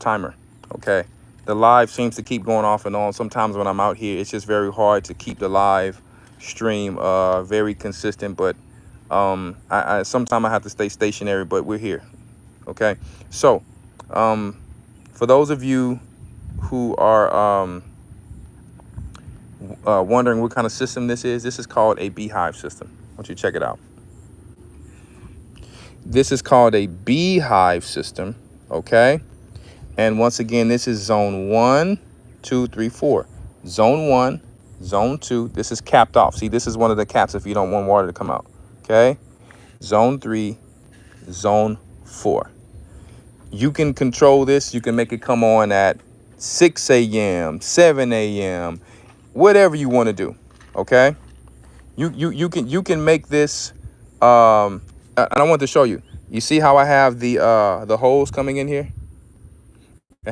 timer. Okay, the live seems to keep going off and on. Sometimes when I'm out here, it's just very hard to keep the live stream very consistent, but sometimes I have to stay stationary, but we're here. Okay, so for those of you who are wondering what kind of system this is called a Beehive system. Why don't you check it out? This is called a Beehive system. Okay, and once again, this is zone 1, 2, 3, 4. Zone 1, zone 2. This is capped off. See, this is one of the caps if you don't want water to come out. Okay, zone 3, zone 4. You can control this. You can make it come on at 6 a.m., 7 a.m., whatever you want to do. Okay, you can make this. And I want to show you. You see how I have the hose coming in here? I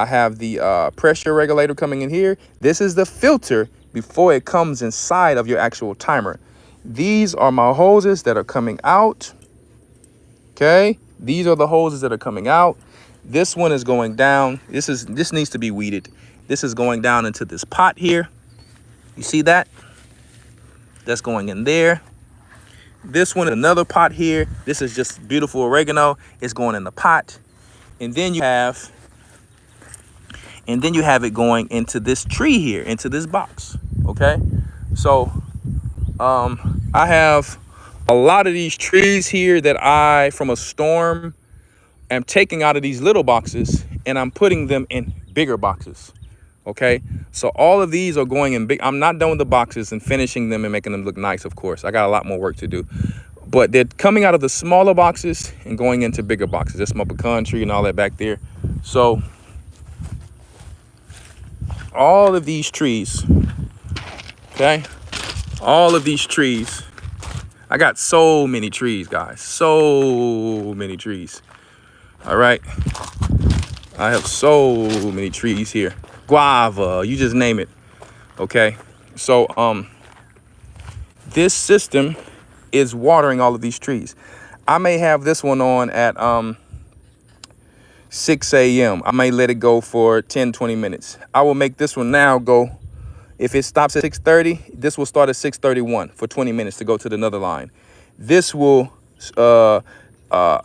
have the pressure regulator coming in here. This is the filter before it comes inside of your actual timer. These are my hoses that are coming out. Okay, these are the hoses that are coming out. This one is going down. This needs to be weeded. This is going down into this pot here. You see that? That's going in there. This one, another pot here. This is just beautiful oregano. It's going in the pot. And then you have it going into this tree here, into this box. Okay, so I have a lot of these trees here that I, from a storm, am taking out of these little boxes and I'm putting them in bigger boxes. Okay, so all of these are going in big. I'm not done with the boxes and finishing them and making them look nice, of course. I got a lot more work to do. But they're coming out of the smaller boxes and going into bigger boxes. That's my pecan tree and all that back there. So all of these trees, okay, all of these trees, I got so many trees, guys, so many trees. All right, I have so many trees here. Guava, you just name it. Okay, so this system is watering all of these trees. I may have this one on at 6 a.m. I may let it go for 10-20 minutes. I will make this one now go. If it stops at 6:30, this will start at 6:31 for 20 minutes to go to another line. This will a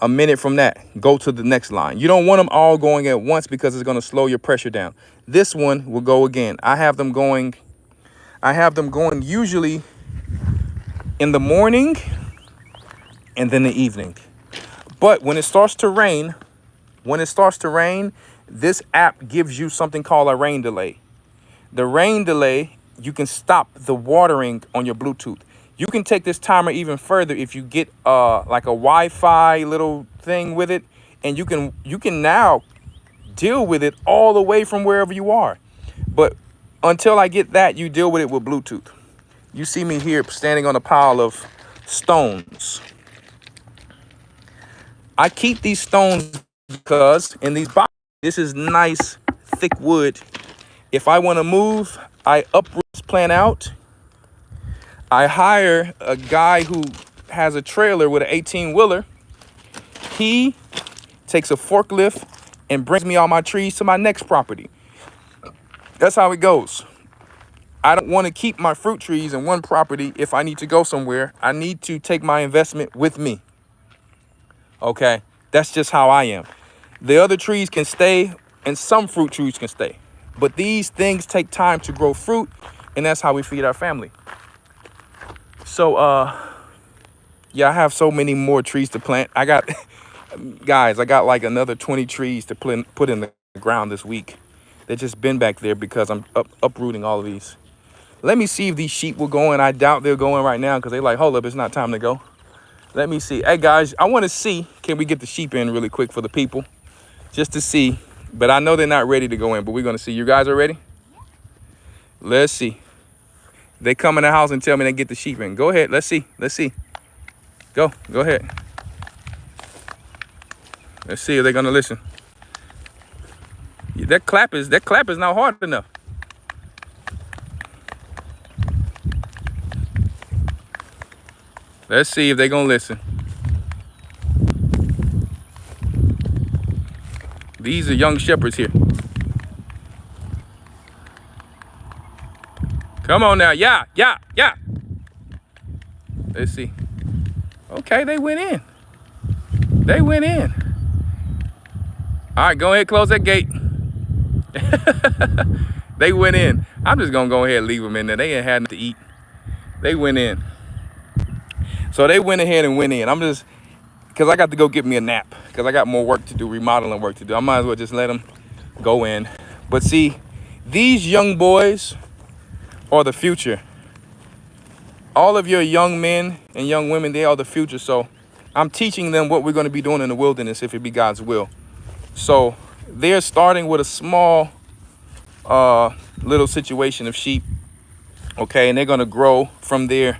minute from that go to the next line. You don't want them all going at once because it's going to slow your pressure down. This one will go again. I have them going usually in the morning and then the evening. But when it starts to rain, this app gives you something called a rain delay. The rain delay, you can stop the watering on your Bluetooth. You can take this timer even further if you get like a Wi-Fi little thing with it, and you can now deal with it all the way from wherever you are. But until I get that, you deal with it with Bluetooth. You see me here standing on a pile of stones. I keep these stones because in these boxes, this is nice, thick wood. If I want to move, I uproot this plant out. I hire a guy who has a trailer with an 18-wheeler. He takes a forklift and brings me all my trees to my next property. That's how it goes. I don't want to keep my fruit trees in one property. If I need to go somewhere, I need to take my investment with me. Okay, that's just how I am. The other trees can stay and some fruit trees can stay. But these things take time to grow fruit, and that's how we feed our family. So, yeah, I have so many more trees to plant. I got like another 20 trees to put in the ground this week. They've just been back there because I'm uprooting all of these. Let me see if these sheep will go in. I doubt they're going right now because they're like, hold up, it's not time to go. Let me see. Hey, guys, I want to see, can we get the sheep in really quick for the people? Just to see. But I know they're not ready to go in, but we're going to see. You guys are ready? Let's see. They come in the house and tell me they get the sheep in. Go ahead. Let's see. Let's see. Go ahead. Let's see if they're going to listen. That clap is not hard enough. Let's see if they're going to listen. These are young shepherds here. Come on now. Yeah. Let's see. Okay, they went in. All right, go ahead, close that gate. They went in. I'm just gonna go ahead and leave them in there. They ain't had nothing to eat. They went in. So they went ahead and went in. I'm just, because I got to go get me a nap, because I got more work to do, remodeling work to do. I might as well just let them go in. But see, these young boys are the future. All of your young men and young women, they are the future. So I'm teaching them what we're going to be doing in the wilderness if it be God's will. So they're starting with a small little situation of sheep, okay, and they're going to grow from there,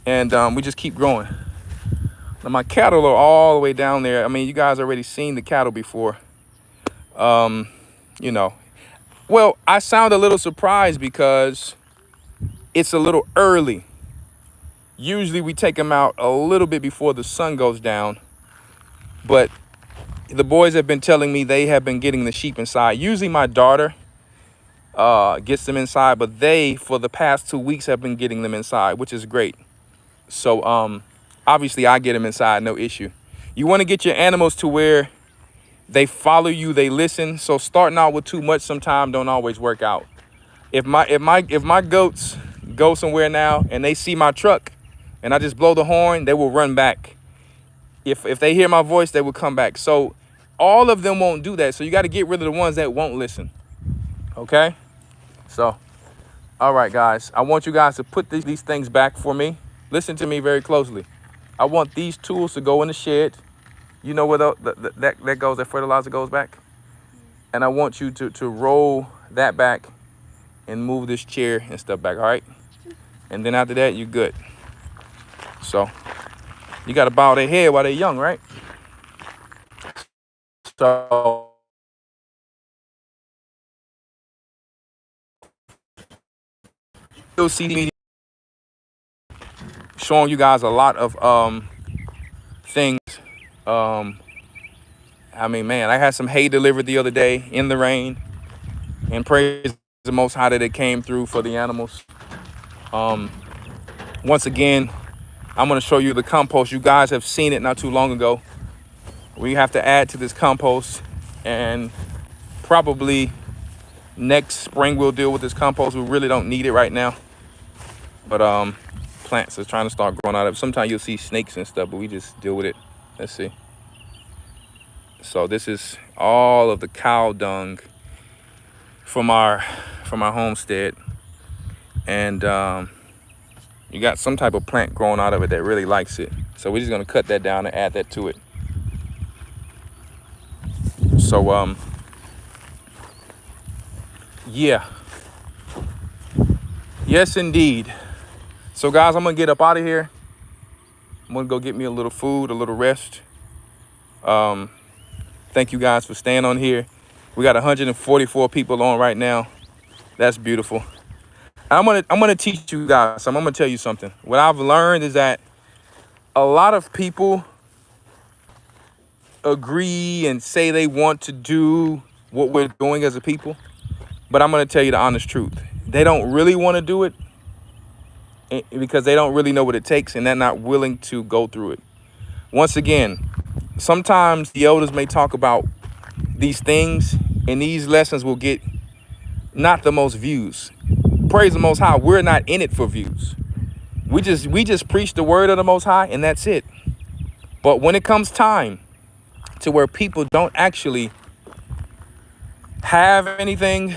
and we just keep growing. Now my cattle are all the way down there. I mean, you guys already seen the cattle before. You know, well, I sound a little surprised because it's a little early. Usually we take them out a little bit before the sun goes down, but the boys have been telling me they have been getting the sheep inside. Usually my daughter gets them inside, but they, for the past 2 weeks, have been getting them inside, which is great. So obviously I get them inside, no issue. You want to get your animals to where they follow you, they listen. So starting out with too much sometimes don't always work out. If my goats go somewhere now and they see my truck and I just blow the horn, they will run back. If they hear my voice, they will come back. So all of them won't do that. So you got to get rid of the ones that won't listen. Okay? So, all right, guys. I want you guys to put these things back for me. Listen to me very closely. I want these tools to go in the shed. You know where that fertilizer goes back? And I want you to roll that back and move this chair and stuff back, all right? And then after that, you're good. So you got to bow their head while they're young, right? So you'll see me showing you guys a lot of things. I mean, man, I had some hay delivered the other day in the rain, and praise the Most High that it came through for the animals. Once again, I'm going to show you the compost. You guys have seen it not too long ago. We have to add to this compost, and probably next spring we'll deal with this compost. We really don't need it right now, but plants are trying to start growing out of it. Sometimes you'll see snakes and stuff, but we just deal with it. Let's see. So this is all of the cow dung from our homestead, and you got some type of plant growing out of it that really likes it. So we're just gonna cut that down and add that to it. So yeah, yes indeed. So guys, I'm gonna get up out of here. I'm gonna go get me a little food, a little rest. Thank you guys for staying on here. We got 144 people on right now. That's beautiful. I'm gonna teach you guys. I'm gonna tell you something. What I've learned is that a lot of people agree and say they want to do what we're doing as a people, but I'm gonna tell you the honest truth. They don't really want to do it because they don't really know what it takes, and they're not willing to go through it. Once again, sometimes the elders may talk about these things, and these lessons will get not the most views. Praise the Most High, we're not in it for views. We just preach the word of the Most High, and that's it. But when it comes time to where people don't actually have anything,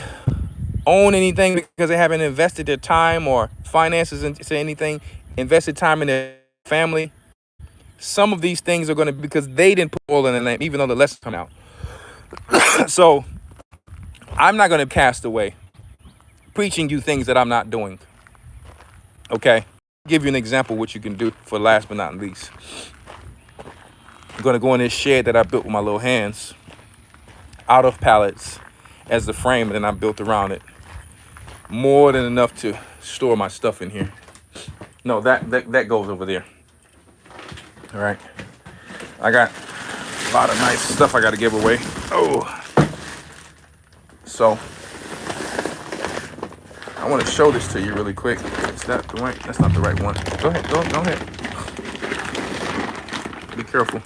own anything, because they haven't invested their time or finances into anything, invested time in their family, some of these things are going to be because they didn't put oil in the lamp, even though the lessons come out. So I'm not going to cast away preaching you things that I'm not doing. Okay, I'll give you an example of what you can do for last but not least. I'm going to go in this shed that I built with my little hands out of pallets as the frame, and then I built around it. More than enough to store my stuff in here. No, that goes over there. All right, I got a lot of nice stuff I got to give away. Oh. So I want to show this to you really quick. Is that the right? That's not the right one. Go ahead. Go ahead. Be careful.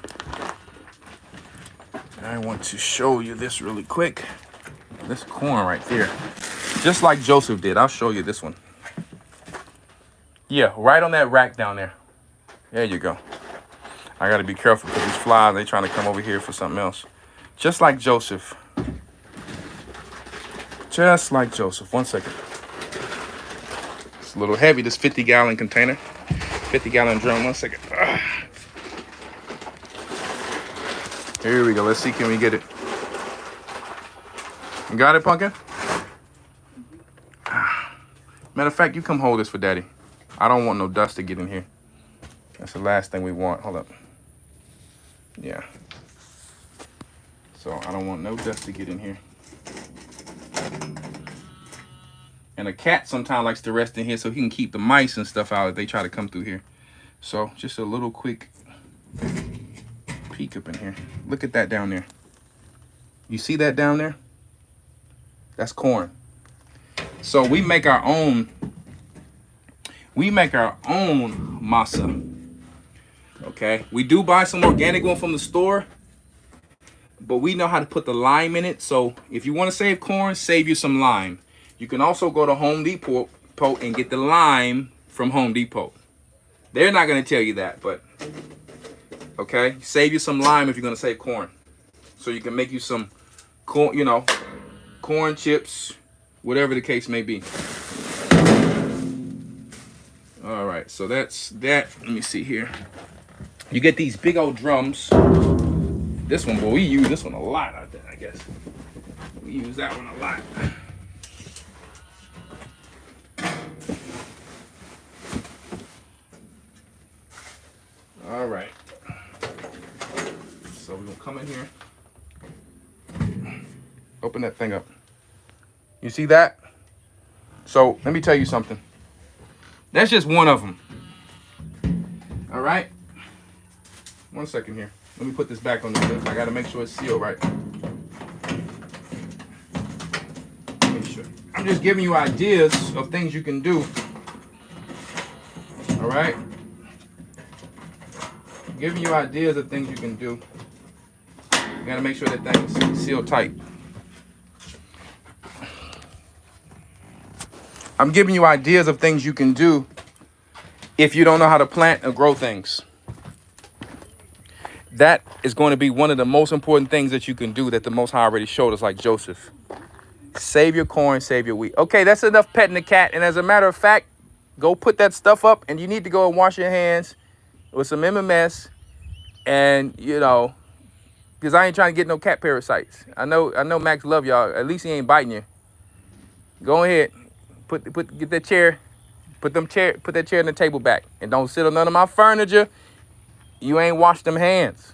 I want to show you this really quick. This corn right there. Just like Joseph did. I'll show you this one. Yeah, right on that rack down there. There you go. I got to be careful because these flies, they trying to come over here for something else. Just like Joseph. Just like Joseph. 1 second. It's a little heavy, this 50-gallon container. 50-gallon drum. 1 second. Here we go. Let's see, can we get it? You got it, Pumpkin? Matter of fact, you come hold this for Daddy. I don't want no dust to get in here. That's the last thing we want. Hold up. Yeah. So I don't want no dust to get in here. And a cat sometimes likes to rest in here so he can keep the mice and stuff out if they try to come through here. So just a little quick peek up in here. Look at that down there. You see that down there? That's corn. So we make our own. We make our own masa. Okay. We do buy some organic one from the store, but we know how to put the lime in it. So if you want to save corn, save you some lime. You can also go to Home Depot and get the lime from Home Depot. They're not going to tell you that, but okay, save you some lime if you're going to save corn. So you can make you some corn, you know, corn chips, whatever the case may be. All right, so that's that. Let me see here. You get these big old drums. This one, boy, we use this one a lot out there, I guess. We use that one a lot. All right. So we're gonna come in here. Open that thing up. You see that? So let me tell you something. That's just one of them. All right. 1 second here. Let me put this back on the lid. I gotta make sure it's sealed right. Make sure. I'm just giving you ideas of things you can do. All right. Giving you ideas of things you can do. You gotta make sure that thing's sealed tight. I'm giving you ideas of things you can do if you don't know how to plant or grow things. That is going to be one of the most important things that you can do that the Most High already showed us, like Joseph. Save your corn, save your wheat. Okay, that's enough petting the cat. And as a matter of fact, go put that stuff up, and you need to go and wash your hands with some MMS. And, you know, because I ain't trying to get no cat parasites. I know Max love y'all. At least he ain't biting you. Go ahead. Get that chair. Put that chair in the table back. And don't sit on none of my furniture. You ain't washed them hands.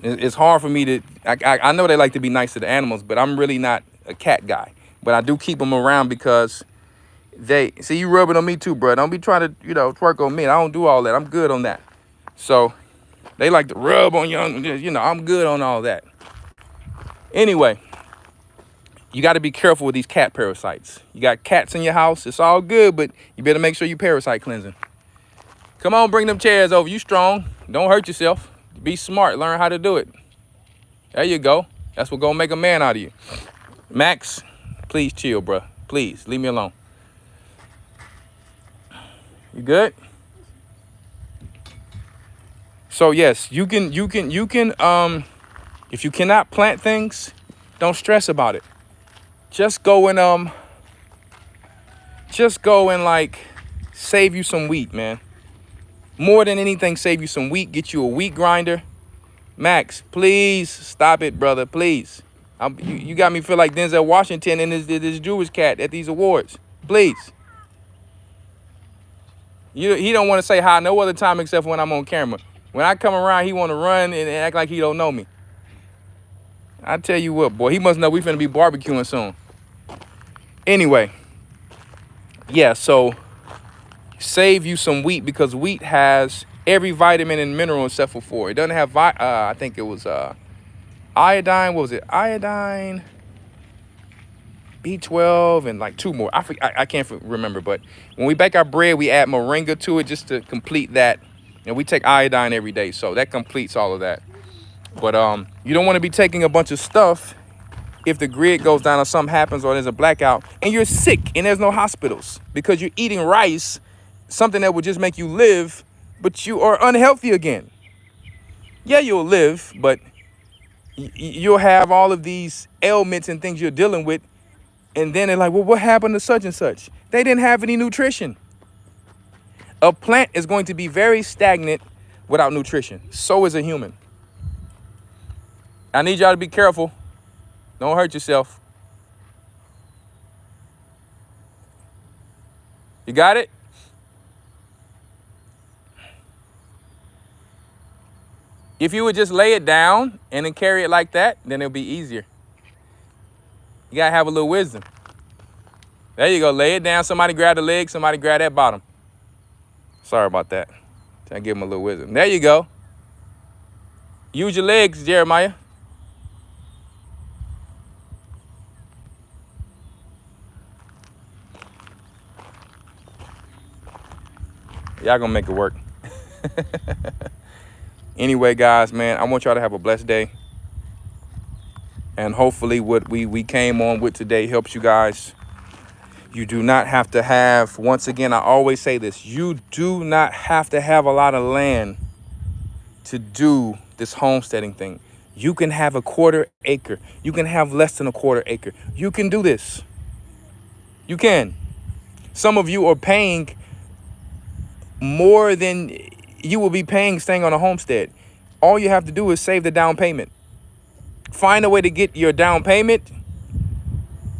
It's hard for me to, I know they like to be nice to the animals, but I'm really not a cat guy. But I do keep them around because they, see, you rubbing on me too, bro. Don't be trying to, you know, twerk on me. I don't do all that. I'm good on that. So they like to rub on you know, I'm good on all that. Anyway, you got to be careful with these cat parasites. You got cats in your house, it's all good, but you better make sure you parasite cleansing. Come on, bring them chairs over. You strong. Don't hurt yourself. Be smart. Learn how to do it. There you go. That's what gonna make a man out of you. Max, please chill, bro. Please, leave me alone. You good? So yes, you can, if you cannot plant things, don't stress about it. Just go and like save you some wheat, man. More than anything, save you some wheat. Get you a wheat grinder. Max, please stop it, brother. Please. You got me feel like Denzel Washington and this Jewish cat at these awards. Please. He don't want to say hi no other time except when I'm on camera. When I come around, he want to run and act like he don't know me. I tell you what, boy, he must know we finna be barbecuing soon. Anyway, yeah, so save you some wheat because wheat has every vitamin and mineral except for 4. It doesn't have, I think it was iodine. What was it? Iodine. B12 and like 2 more. I can't remember, but when we bake our bread, we add moringa to it just to complete that. And we take iodine every day, so that completes all of that. But you don't want to be taking a bunch of stuff if the grid goes down or something happens or there's a blackout and you're sick and there's no hospitals because you're eating rice, something that would just make you live, but you are unhealthy again. Yeah, you'll live, but you'll have all of these ailments and things you're dealing with. And then they're like, well, what happened to such and such? They didn't have any nutrition. A plant is going to be very stagnant without nutrition. So is a human. I need y'all to be careful. Don't hurt yourself. You got it? If you would just lay it down and then carry it like that, then it'll be easier. You gotta have a little wisdom. There you go, lay it down. Somebody grab the leg, somebody grab that bottom. Sorry about that. Trying to give him a little wisdom. There you go. Use your legs, Jeremiah. Y'all gonna make it work. Anyway, guys, man, I want y'all to have a blessed day. And hopefully what we came on with today helps you guys. You do not have to have, once again, I always say this, you do not have to have a lot of land to do this homesteading thing. You can have a 1/4 acre. You can have less than a 1/4 acre. You can do this. You can. Some of you are paying more than you will be paying staying on a homestead. All you have to do is save the down payment. Find a way to get your down payment.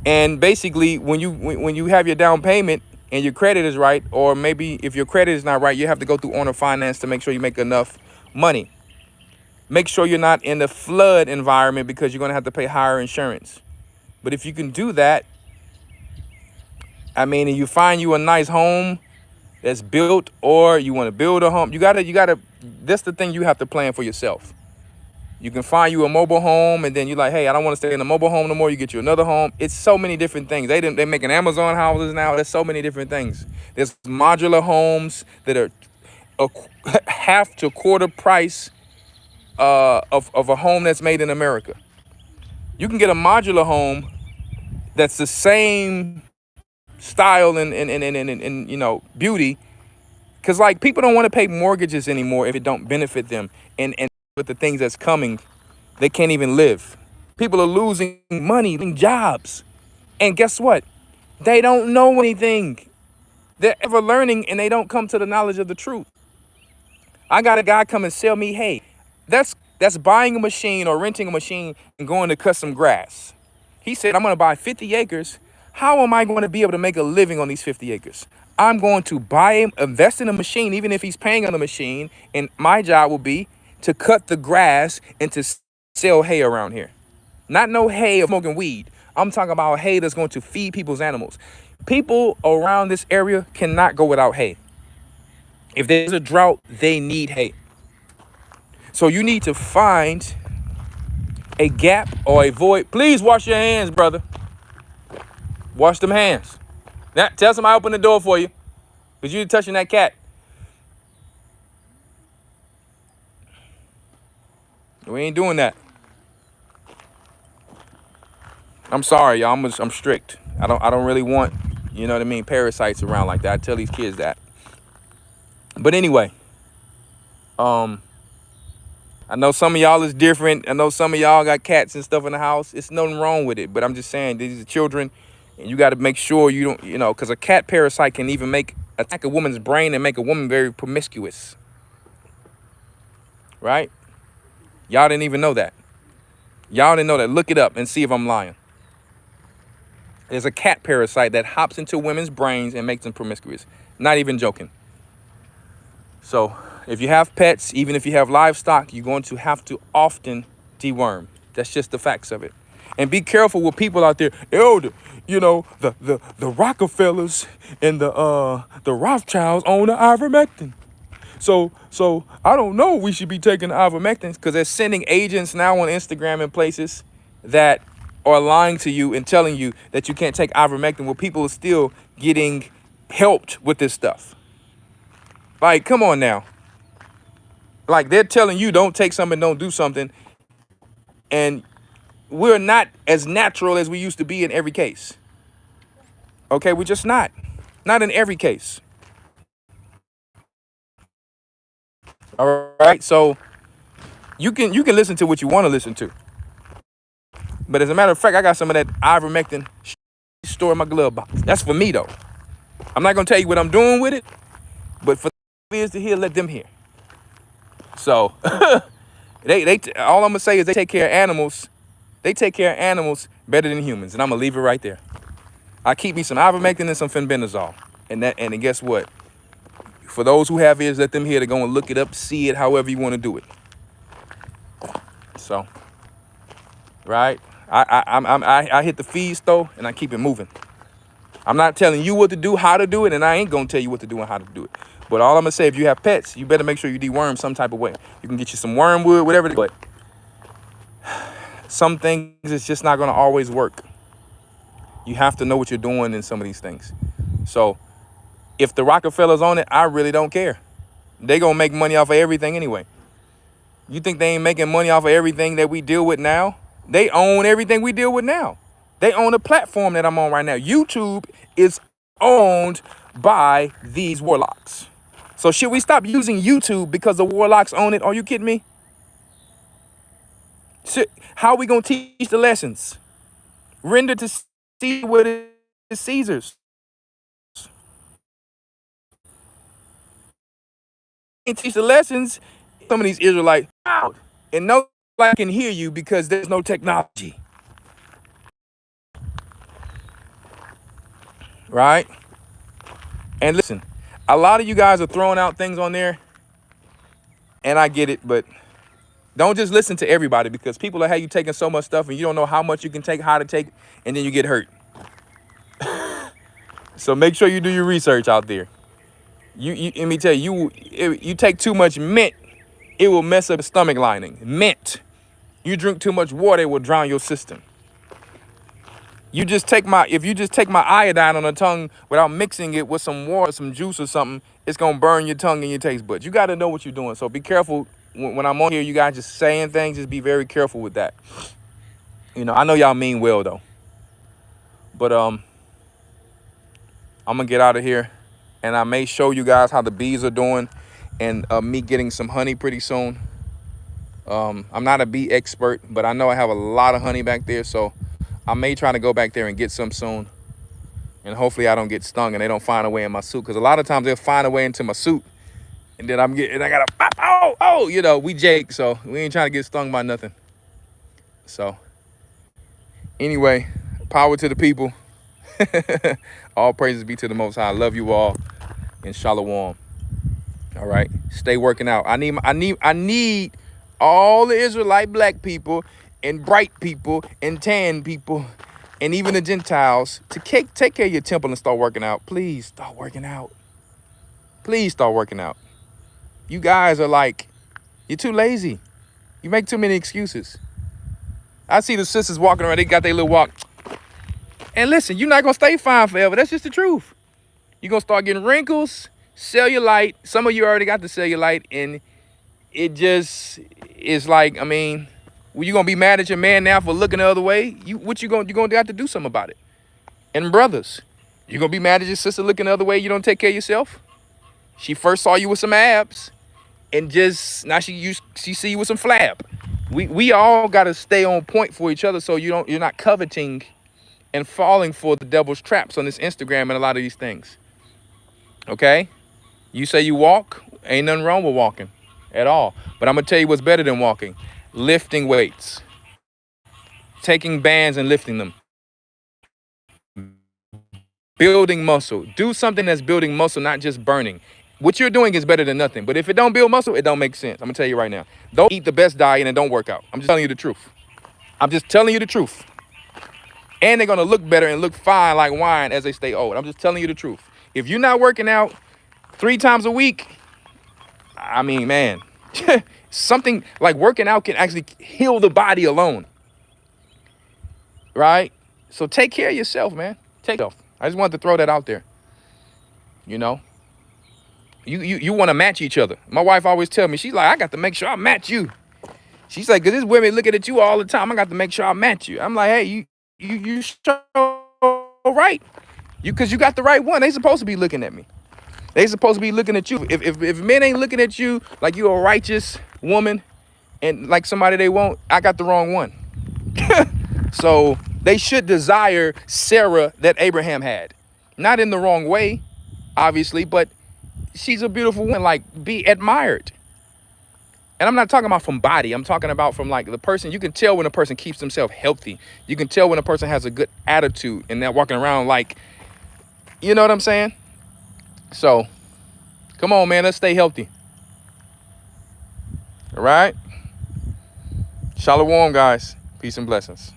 And basically, when you have your down payment and your credit is right, or maybe if your credit is not right, you have to go through owner finance to make sure you make enough money. Make sure you're not in the flood environment because you're going to have to pay higher insurance. But if you can do that, I mean, and you find you a nice home that's built, or you want to build a home, you gotta, that's the thing you have to plan for yourself. You can find you a mobile home, and then you're like, hey, I don't want to stay in a mobile home no more. You get you another home. It's so many different things. They making Amazon houses now. There's so many different things. There's modular homes that are half to 1/4 price of a home that's made in America. You can get a modular home that's the same style and you know, beauty, because like people don't want to pay mortgages anymore if it don't benefit them, and with the things that's coming, they can't even live. People are losing money, losing jobs, and guess what? They don't know anything. They're ever learning, and they don't come to the knowledge of the truth. I got a guy come and sell me, hey, that's buying a machine or renting a machine and going to cut some grass. He said, I'm going to buy 50 acres. How am I going to be able to make a living on these 50 acres? I'm going to buy him, invest in a machine, even if he's paying on the machine. And my job will be to cut the grass and to sell hay around here. Not no hay of smoking weed. I'm talking about hay that's going to feed people's animals. People around this area cannot go without hay. If there's a drought, they need hay. So you need to find a gap or a void. Please wash your hands, brother. Wash them hands. Now, tell somebody open the door for you, because you're touching that cat. We ain't doing that. I'm sorry, y'all. I'm strict. I don't really want, you know what I mean, parasites around like that. I tell these kids that. But anyway, I know some of y'all is different. I know some of y'all got cats and stuff in the house. It's nothing wrong with it. But I'm just saying, these are children, and you got to make sure you don't, you know, because a cat parasite can even attack a woman's brain and make a woman very promiscuous. Right? Y'all didn't even know that. Y'all didn't know that. Look it up and see if I'm lying. There's a cat parasite that hops into women's brains and makes them promiscuous. Not even joking. So if you have pets, even if you have livestock, you're going to have to often deworm. That's just the facts of it. And be careful with people out there. Elder, you know, the Rockefellers and the Rothschilds own the ivermectin. So I don't know we should be taking the ivermectin, because they're sending agents now on Instagram and places that are lying to you and telling you that you can't take ivermectin, well, people are still getting helped with this stuff. Like, come on now. Like, they're telling you don't take something, don't do something, and we're not as natural as we used to be in every case. Okay, we're just not in every case. All right, so you can listen to what you want to listen to, but as a matter of fact, I got some of that ivermectin stored in my glove box. That's for me though. I'm not gonna tell you what I'm doing with it, but for the ears to hear, let them hear. So all I'm gonna say is they take care of animals. They take care of animals better than humans, and I'm gonna leave it right there. I keep me some ivermectin and some fenbendazole, and then guess what? For those who have ears, let them hear. They're gonna look it up, see it, however you want to do it. So, right? I hit the feed store and I keep it moving. I'm not telling you what to do, how to do it, and I ain't gonna tell you what to do and how to do it. But all I'm gonna say, if you have pets, you better make sure you deworm some type of way. You can get you some wormwood, whatever. But some things, it's just not gonna always work. You have to know what you're doing in some of these things. So if the Rockefellers on it, I really don't care. They gonna make money off of everything anyway. You think they ain't making money off of everything that we deal with now? They own everything we deal with now. They own a platform that I'm on right now. YouTube is owned by these warlocks. So should we stop using YouTube because the warlocks own it? Are you kidding me? How are we gonna teach the lessons? Render to see what is Caesar's. Can't teach the lessons. Some of these Israelites out, and nobody can hear you because there's no technology. Right? And listen, a lot of you guys are throwing out things on there, and I get it, but don't just listen to everybody, because people will have you taking so much stuff and you don't know how much you can take, how to take, and then you get hurt. So make sure you do your research out there. Let me tell you, you take too much mint, it will mess up the stomach lining. Mint. You drink too much water, it will drown your system. If you just take my iodine on the tongue without mixing it with some water, some juice or something, it's gonna burn your tongue and your taste buds. You gotta know what you're doing. So be careful when I'm on here, you guys just saying things, just be very careful with that. You know, I know y'all mean well though. But I'm gonna get out of here, and I may show you guys how the bees are doing, and me getting some honey pretty soon. I'm not a bee expert, but I know I have a lot of honey back there, so I may try to go back there and get some soon. And hopefully I don't get stung and they don't find a way in my suit, because a lot of times they'll find a way into my suit, and then I gotta, you know, we Jake, so we ain't trying to get stung by nothing. So anyway, power to the people. All praises be to the Most High. I love you all, and shalom. All right, stay working out. I need all the Israelite black people and bright people and tan people and even the Gentiles to take care of your temple and start working out. Please start working out. Please start working out. You guys are like, you're too lazy. You make too many excuses. I see the sisters walking around, they got their little walk. And listen, you're not gonna stay fine forever. That's just the truth. You're gonna start getting wrinkles, cellulite. Some of you already got the cellulite, and it just is like, I mean, well, you gonna be mad at your man now for looking the other way? You're gonna have to do something about it. And brothers, you gonna be mad at your sister looking the other way? You don't take care of yourself? She first saw you with some abs, and just now she see you with some flab. We all gotta stay on point for each other, so you're not coveting and falling for the devil's traps on this Instagram and a lot of these things. Okay? You say you walk, ain't nothing wrong with walking at all. But I'm gonna tell you what's better than walking. Lifting weights. Taking bands and lifting them. Building muscle. Do something that's building muscle, not just burning. What you're doing is better than nothing. But if it don't build muscle, it don't make sense. I'm gonna tell you right now. Don't eat the best diet and don't work out. I'm just telling you the truth. I'm just telling you the truth. And they're gonna look better and look fine like wine as they stay old. I'm just telling you the truth. If you're not working out 3 times a week, I mean, man, something like working out can actually heal the body alone. right? So take care of yourself, man. Take yourself. I just wanted to throw that out there. You know, you want to match each other. My wife always tell me, she's like, I got to make sure I match you. She's like, 'cause this women looking at you all the time. I got to make sure I match you. I'm like, hey, you so right. Cause you got the right one. They supposed to be looking at me. They supposed to be looking at you. If men ain't looking at you like you a righteous woman and like somebody they want, I got the wrong one. So they should desire Sarah that Abraham had. Not in the wrong way, obviously, but she's a beautiful woman, like be admired. And I'm not talking about from body. I'm talking about from like the person. You can tell when a person keeps themselves healthy. You can tell when a person has a good attitude and they're walking around like, you know what I'm saying? So come on, man, let's stay healthy. All right. Shalom, guys. Peace and blessings.